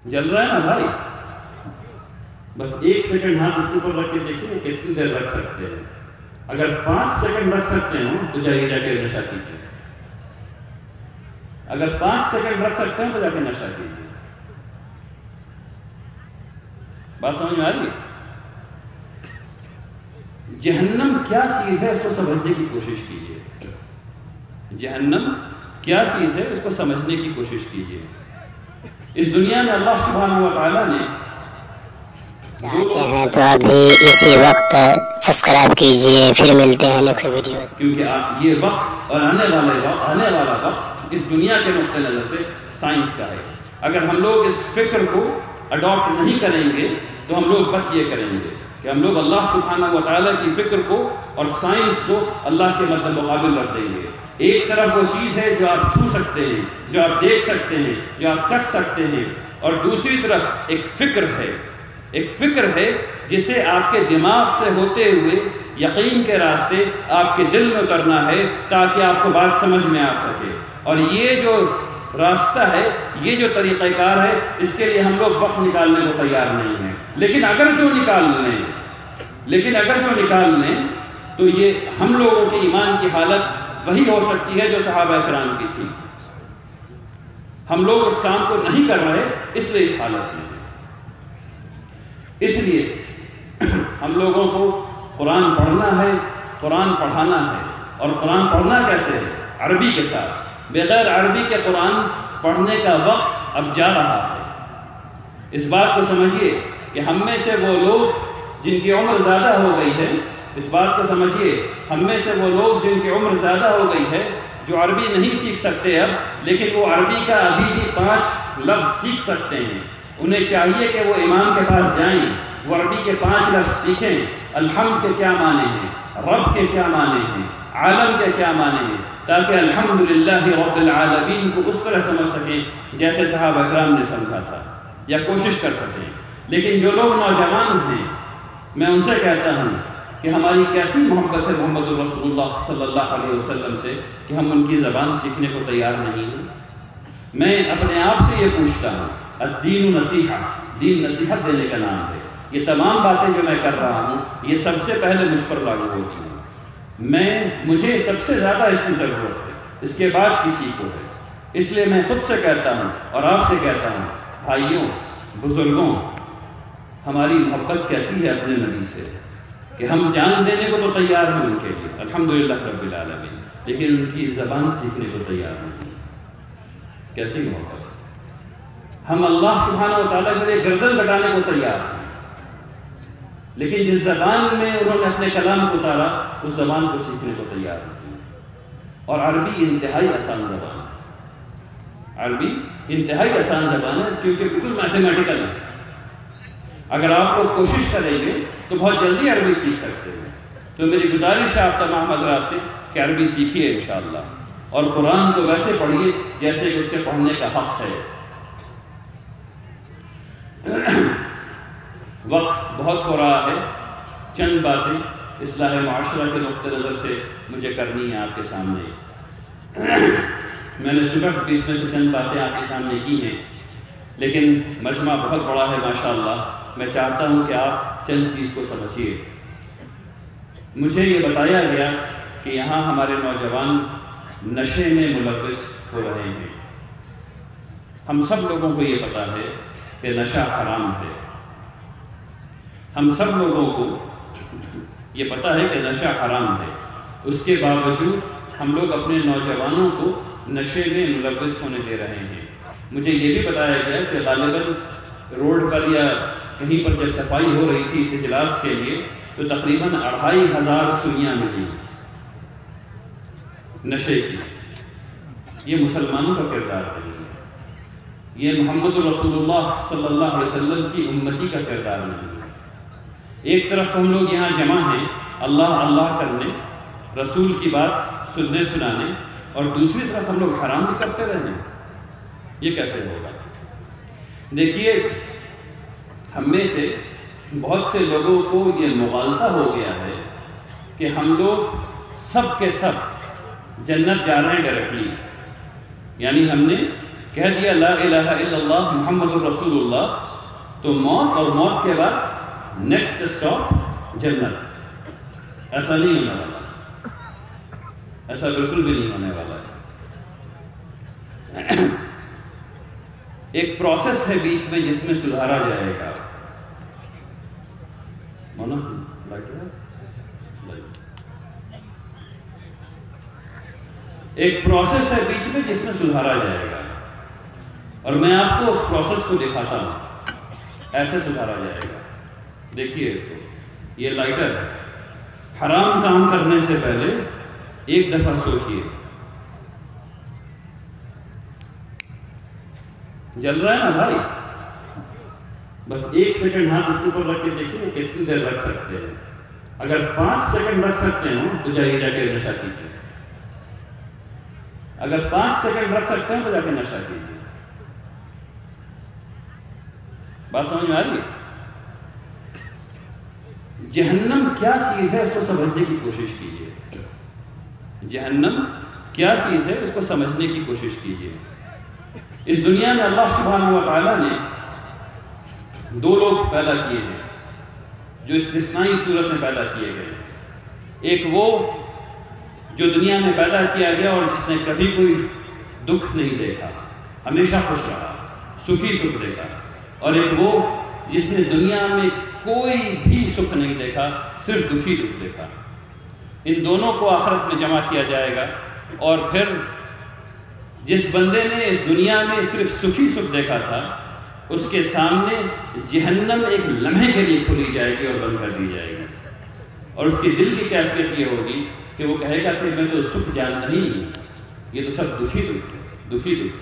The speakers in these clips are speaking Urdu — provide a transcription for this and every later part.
جل رہا ہے نا بھائی؟ بس 1 سیکنڈ ہاتھ اس کے اوپر رکھ کے دیکھیں کتنی دیر رکھ سکتے ہیں۔ اگر 5 سیکنڈ رکھ سکتے ہوں تو جائیے جا کے نشہ کیجیے۔ اگر 5 سیکنڈ رکھ سکتے ہیں تو جا کے نشہ کیجیے۔ بات سمجھ میں آ رہی ہے؟ جہنم کیا چیز ہے اس کو سمجھنے کی کوشش کیجیے۔ جہنم کیا چیز ہے اس کو سمجھنے کی کوشش کیجیے۔ اس دنیا میں اللہ سبحانہ و تعالیٰ نے چاہتے ہیں تو ابھی اسی وقت سبسکرائب کیجئے، پھر ملتے ہیں نیکسٹ ویڈیوز۔ کیونکہ یہ وقت اور آنے والا وقت اس دنیا کے نقطہ نظر سے سائنس کا ہے۔ اگر ہم لوگ اس فکر کو اڈاپٹ نہیں کریں گے تو ہم لوگ بس یہ کریں گے کہ ہم لوگ اللہ سبحانہ و تعالیٰ کی فکر کو اور سائنس کو اللہ کے مد نظر رکھ دیں گے۔ ایک طرف وہ چیز ہے جو آپ چھو سکتے ہیں، جو آپ دیکھ سکتے ہیں، جو آپ چکھ سکتے ہیں، اور دوسری طرف ایک فکر ہے جسے آپ کے دماغ سے ہوتے ہوئے یقین کے راستے آپ کے دل میں اترنا ہے تاکہ آپ کو بات سمجھ میں آ سکے۔ اور یہ جو راستہ ہے، یہ جو طریقہ کار ہے، اس کے لیے ہم لوگ وقت نکالنے کو تیار نہیں ہیں۔ لیکن اگر جو نکال لیں تو یہ ہم لوگوں کے ایمان کی حالت وہی ہو سکتی ہے جو صحابہ کرام کی تھی۔ ہم لوگ اس کام کو نہیں کر رہے، اس لیے اس حالت میں۔ اس لیے ہم لوگوں کو قرآن پڑھنا ہے، قرآن پڑھانا ہے۔ اور قرآن پڑھنا کیسے ہے؟ عربی کے ساتھ۔ بغیر عربی کے قرآن پڑھنے کا وقت اب جا رہا ہے۔ اس بات کو سمجھیے کہ ہم میں سے وہ لوگ جن کی عمر زیادہ ہو گئی ہے، اس بات کو سمجھیے ہم میں سے وہ لوگ جن کی عمر زیادہ ہو گئی ہے، جو عربی نہیں سیکھ سکتے اب، لیکن وہ عربی کا ابھی بھی 5 لفظ سیکھ سکتے ہیں۔ انہیں چاہیے کہ وہ امام کے پاس جائیں، وہ عربی کے 5 لفظ سیکھیں۔ الحمد کے کیا معنی ہیں، رب کے کیا معنی ہیں، عالم کے کیا معنی ہیں، تاکہ الحمدللہ رب العالمین کو اس طرح سمجھ سکیں جیسے صحابہ اکرام نے سمجھا تھا، یا کوشش کر سکیں۔ لیکن جو لوگ نوجوان ہیں، میں ان سے کہتا ہوں کہ ہماری کیسی محبت ہے محمد رسول اللہ صلی اللہ علیہ وسلم سے کہ ہم ان کی زبان سیکھنے کو تیار نہیں ہیں۔ میں اپنے آپ سے یہ پوچھتا ہوں، الدین نصیحہ، دین نصیحت دینے کا نام ہے۔ یہ تمام باتیں جو میں کر رہا ہوں یہ سب سے پہلے مجھ پر لاگو ہوتی ہیں۔ مجھے سب سے زیادہ اس کی ضرورت ہے، اس کے بعد کسی کو ہے۔ اس لیے میں خود سے کہتا ہوں اور آپ سے کہتا ہوں، بھائیوں، بزرگوں، ہماری محبت کیسی ہے اپنے نبی سے کہ ہم جان دینے کو تو تیار ہیں ان کے لیے، الحمدللہ رب العالمین، لیکن ان کی زبان سیکھنے کو تیار نہیں۔ کیسی محبت؟ ہم اللہ سبحانہ و تعالیٰ کے لیے گردن کٹانے کو تیار ہیں، لیکن جس زبان میں انہوں نے اپنے کلام کو اتارا اس زبان کو سیکھنے کو تیار نہیں۔ اور عربی انتہائی آسان زبان ہے، عربی انتہائی آسان زبان ہے کیونکہ بالکل میتھمیٹیکل ہے۔ اگر آپ لوگ کوشش کریں گے تو بہت جلدی عربی سیکھ سکتے ہیں۔ تو میری گزارش ہے آپ تمام حضرات سے کہ عربی سیکھیے انشاءاللہ، اور قرآن کو ویسے پڑھیے جیسے کہ اس کے پڑھنے کا حق ہے۔ وقت بہت ہو رہا ہے، چند باتیں اصلاح معاشرہ کے نقطہ نظر سے مجھے کرنی ہے آپ کے سامنے۔ میں نے صبح بھی اس میں سے چند باتیں آپ کے سامنے کی ہیں، لیکن مجمع بہت بڑا ہے ماشاءاللہ۔ میں چاہتا ہوں کہ آپ چند چیز کو سمجھیے۔ مجھے یہ بتایا گیا کہ یہاں ہمارے نوجوان نشے میں ملوث ہو رہے ہیں۔ ہم سب لوگوں کو یہ پتہ ہے کہ نشہ حرام ہے، ہم سب لوگوں کو یہ پتہ ہے کہ نشہ حرام ہے۔ اس کے باوجود ہم لوگ اپنے نوجوانوں کو نشے میں ملوث ہونے دے رہے ہیں۔ مجھے یہ بھی بتایا گیا کہ غالباً روڈ پر یا کہیں پر جب صفائی ہو رہی تھی اس اجلاس کے لیے تو تقریباً 2500 سوئیاں ملی نشے کی۔ یہ مسلمانوں کا کردار نہیں ہے، یہ محمد رسول اللہ صلی اللہ علیہ وسلم کی امتی کا کردار نہیں ہے۔ ایک طرف تو ہم لوگ یہاں جمع ہیں اللہ اللہ کرنے، رسول کی بات سننے سنانے، اور دوسری طرف ہم لوگ حرام بھی کرتے رہے ہیں۔ یہ کیسے ہوگا؟ دیکھیے، ہم میں سے بہت سے لوگوں کو یہ مغالطہ ہو گیا ہے کہ ہم لوگ سب کے سب جنت جا رہے ہیں ڈائریکٹلی، یعنی ہم نے کہہ دیا لا الہ الا اللہ محمد الرسول اللہ تو موت، اور موت کے بعد نیکسٹ اسٹاپ جنت. ایسا نہیں ہونے والا، ایسا بالکل بھی نہیں ہونے والا ہے. ایک پروسیس ہے بیچ میں جس میں سدھارا جائے گا. ایک پروسیس ہے بیچ میں جس میں سدھارا جائے گا، اور میں آپ کو اس پروسیس کو دکھاتا ہوں. ایسے سدھارا جائے گا. دیکھیے اس کو، یہ لائٹر ہے. حرام کام کرنے سے پہلے ایک دفعہ سوچئے. جل رہا ہے نا بھائی؟ بس 1 سیکنڈ ہاتھ اس کے اوپر رکھ کے دیکھیے کتنی دیر رکھ سکتے ہیں. اگر 5 سیکنڈ رکھ سکتے ہیں تو جائیے جا کے نشہ کیجیے. اگر 5 سیکنڈ رکھ سکتے ہیں تو جا کے نشہ کیجیے. بات سمجھ میں آ رہی ہے؟ جہنم کیا چیز ہے اس کو سمجھنے کی کوشش کیجیے. جہنم کیا چیز ہے اس کو سمجھنے کی کوشش کیجیے. اس دنیا میں اللہ سبحانہ و تعالیٰ نے 2 لوگ پیدا کیے ہیں جو استثنائی صورت میں پیدا کیے گئے. ایک وہ جو دنیا میں پیدا کیا گیا اور جس نے کبھی کوئی دکھ نہیں دیکھا، ہمیشہ خوش رہا، سکھی سکھ دیکھا. اور ایک وہ جس نے دنیا میں کوئی بھی سکھ نہیں دیکھا، صرف دکھی دکھ دیکھا. ان دونوں کو آخرت میں جمع کیا جائے گا، اور پھر جس بندے نے اس دنیا میں صرف سکھی سکھ دیکھا تھا اس کے سامنے جہنم ایک لمحے کے لیے کھولی جائے گی اور بند کر دی جائے گی. اور اس کے دل کی کیفیت یہ ہوگی کہ وہ کہے گا کہ میں تو سکھ جانتا ہی نہیں، یہ تو سب دکھی دکھ ہے، دکھی دکھ ہے.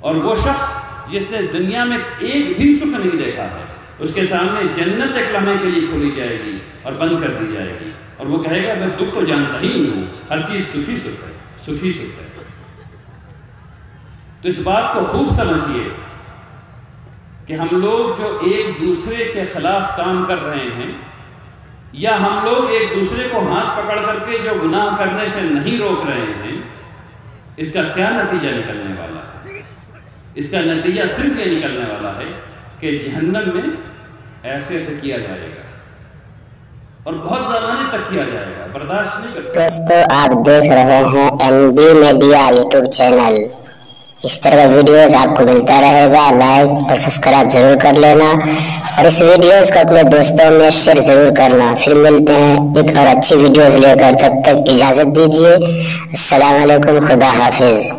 اور وہ شخص جس نے دنیا میں ایک بھی سکھ نہیں دیکھا ہے اس کے سامنے جنت ایک لمحے کے لیے کھولی جائے گی اور بند کر دی جائے گی، اور وہ کہے گا میں دکھ تو جانتا ہی نہیں ہوں، ہر چیز سکھی سکھ ہے، سکھی سکھ ہے. تو اس بات کو خوب سمجھیے کہ ہم لوگ جو ایک دوسرے کے خلاف کام کر رہے ہیں، یا ہم لوگ ایک دوسرے کو ہاتھ پکڑ کر کے جو گناہ کرنے سے نہیں روک رہے ہیں، اس کا کیا نتیجہ نکلنے والا ہے؟ اس کا نتیجہ صرف یہ نکلنے والا ہے کہ جہنم میں ایسے ایسے کیا جائے گا اور بہت زمانے تک کیا جائے گا، برداشت نہیں کر سکتے. دوستو آپ دیکھ رہے ہیں NB میڈیا یوٹیوب چینل. اس طرح ویڈیوز آپ کو ملتا رہے گا. لائک اور سبسکرائب ضرور کر لینا، اور اس ویڈیوز کو اپنے دوستوں میں شیئر ضرور کرنا. پھر ملتے ہیں ایک اور اچھی ویڈیوز لے کر. تب تک اجازت دیجیے. السلام علیکم، خدا حافظ.